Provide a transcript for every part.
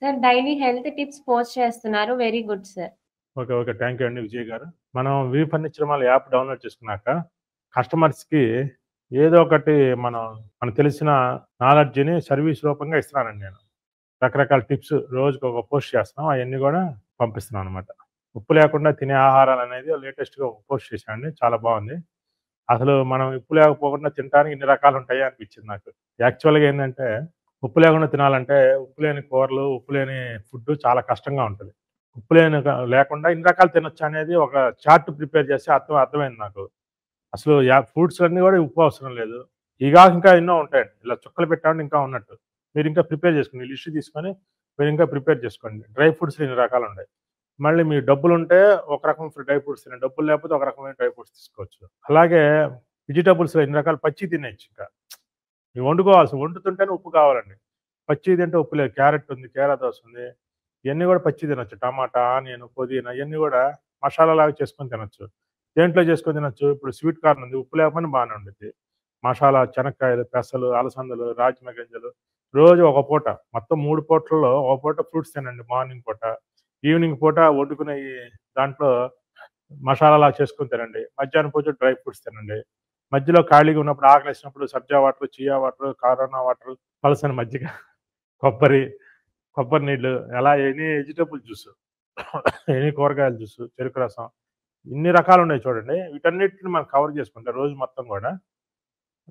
Sir daily health tips post చేస్తున్నారు. Very good sir. Okay. Okay. Thank you అండి విజయ్ గారు. మనం V furniture mall app download చేసుకున్నాక కస్టమర్స్‌కి ఏదో ఒకటి మనకు తెలిసిన నాలెడ్జ్‌ని సర్వీస్ రూపంగా ఇస్తున్నానండి నేను. రకరకాల టిప్స్ రోజుకి ఒక పోస్ట్ చేస్తున్నాం. అయన్నీ గూడా పంపిస్తున్నాం అనమాట. ఉప్పు లేకుండా తినే ఆహారాలనేది లేటెస్ట్‌గా ఒక పోస్ట్ చేశానండి. చాలా బావుంది. అసలు మనం ఉప్పు లేకపోకుండా తినటానికి ఇన్ని రకాలుంటాయా అనిపించింది నాకు. యాక్చువల్‌గా ఏందంటే ఉప్పు లేకుండా తినాలంటే ఉప్పు లేని కూరలు, ఉప్పు లేని ఫుడ్డు చాలా కష్టంగా ఉంటది. ఉప్పు లేకుండా ఇన్ని రకాలు తినొచ్చా అనేది ఒక చార్ట్ ప్రిపేర్ చేస్తే అర్థమైంది నాకు. అసలు ఫ్రూట్స్ అన్నీ కూడా ఉప్పు అవసరం లేదు. ఇంకా ఎన్నో ఉంటాయండి. ఇలా చుక్కలు పెట్టామంటే ఇంకా ఉన్నట్టు. మీరు ఇంకా ప్రిపేర్ చేసుకోండి. లిస్ట్ తీసుకొని మీరు ఇంకా ప్రిపేర్ చేసుకోండి. డ్రై ఫ్రూట్స్‌లో ఇన్ని రకాలున్నాయి. మళ్ళీ మీ డబ్బులుంటే ఒక రకం డ్రై ఫ్రూట్స్ తినండి. డబ్బులు లేకపోతే ఒక రకమైన డ్రై ఫ్రూట్స్ తీసుకోవచ్చు. అలాగే వెజిటబుల్స్‌లో ఇన్ని రకాలు పచ్చియి తినేయొచ్చు ఇంకా. ఇవి వండుతుంటేనే ఉప్పు కావాలండి. పచ్చియి తింటే ఉప్పు లేదు. క్యారెట్ ఉంది, కీరా దోస ఉంది. ఇయన్నీ గూడా పచ్చియి తినొచ్చు. టమాటా, ఆనియన్, పుదీనా ఇయన్నీ గూడా మసాలాలాగా చేసుకొని తినొచ్చు. దేంట్లో చేసుకొని తినొచ్చు? ఇప్పుడు స్వీట్ కార్న్ ఉంది. ఉప్పు లేకపోయినా బానే ఉండిద్ది. మసాలా, చెనక్కాయలు, పెసలు, అలసందలు, రాజ్మ గింజలు రోజు ఒక పూట మొత్తం 3 పూటల్లో ఒక పూట ఫ్రూట్స్ తినండి. మార్నింగ్ పూట, ఈవినింగ్ పూట వండుకునేయి దాంట్లో మసాలాలా చేసుకొని తినండి. మధ్యాహ్నం పూట డ్రై ఫ్రూట్స్ తినండి. మధ్యలో ఖాళీగా ఉన్నప్పుడు ఆకలేసినప్పుడు సబ్జా వాటర్, చియా వాటర్, కరోనా వాటర్, పలసని మజ్జిగ, కొబ్బరి, కొబ్బరి నీళ్ళు అలా ఎనీ వెజిటబుల్ జ్యూస్, ఎనీ కూరగాయల జ్యూస్, చెరుకు రసం ఇన్ని రకాలున్నాయి చూడండి. వీటన్నిటిని మనం కవర్ చేసుకుంటే రోజు మొత్తం గూడా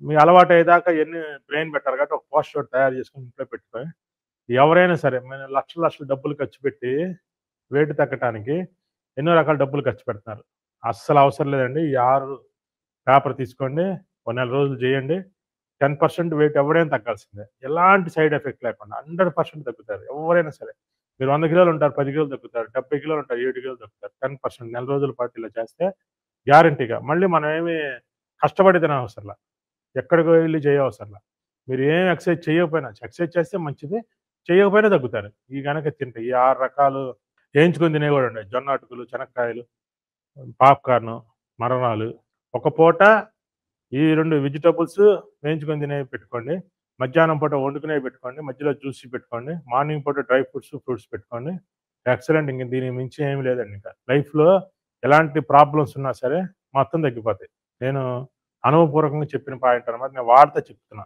మీ అలవాటయ్యేదాకా ఎన్ని బ్రెయిన్ పెట్టాలి కాబట్టి ఒక పోస్టర్ ఒకటి తయారు చేసుకొని ఇంట్లో పెట్టుకొని ఎవరైనా సరే మనం లక్షలు లక్షలు డబ్బులు ఖర్చు పెట్టి వెయిట్ తగ్గటానికి ఎన్నో రకాల డబ్బులు ఖర్చు పెడుతున్నారు. అస్సలు అవసరం లేదండి. ఈ 6 పేపర్ తీసుకోండి. ఓ నెల రోజులు చేయండి. 10% వెయిట్ ఎవరైనా తగ్గాల్సిందే. ఎలాంటి సైడ్ ఎఫెక్ట్ లేకుండా 100% తగ్గుతారు. ఎవరైనా సరే. మీరు 100 కిలోలు ఉంటారు, 10 కిలోలు తగ్గుతారు. 70 కిలోలు ఉంటారు, 7 కిలోలు తగ్గుతారు. 10% నెల రోజుల పాటు ఇలా చేస్తే గ్యారంటీగా. మళ్ళీ మనం ఏమి కష్టపడి తినవసరంలా. ఎక్కడికో వెళ్లి చేయవసరంలా. మీరు ఏం ఎక్సర్సైజ్ చేయకపోయినా ఎక్సర్సైజ్ చేస్తే మంచిది. చేయకపోయినా తగ్గుతారు. ఈ గనక తింటే ఈ 6 రకాలు వేయించుకొని తినేవి కూడా ఉన్నాయి. జొన్న అటుకులు, చెనక్కాయలు, పాప్‌కార్న్, మరమరాలు. ఒక పూట ఈ 2 వెజిటబుల్స్ వేయించుకొని తినేవి పెట్టుకోండి. మధ్యాహ్నం పూట వండుకునేవి పెట్టుకోండి. మధ్యలో జ్యూసీ పెట్టుకోండి. మార్నింగ్ పూట డ్రై ఫ్రూట్స్ పెట్టుకోండి. ఎక్సలెంట్. ఇంక దీనికి మించి ఏమి లేదండి ఇంకా. లైఫ్‌లో ఎలాంటి ప్రాబ్లమ్స్ ఉన్నా సరే మొత్తం తగ్గిపోతాయి. నేను అనుభవపూర్వకంగా చెప్పిన పాయింట్ అన్నమాట. నేను వాడతా చెప్తున్నా.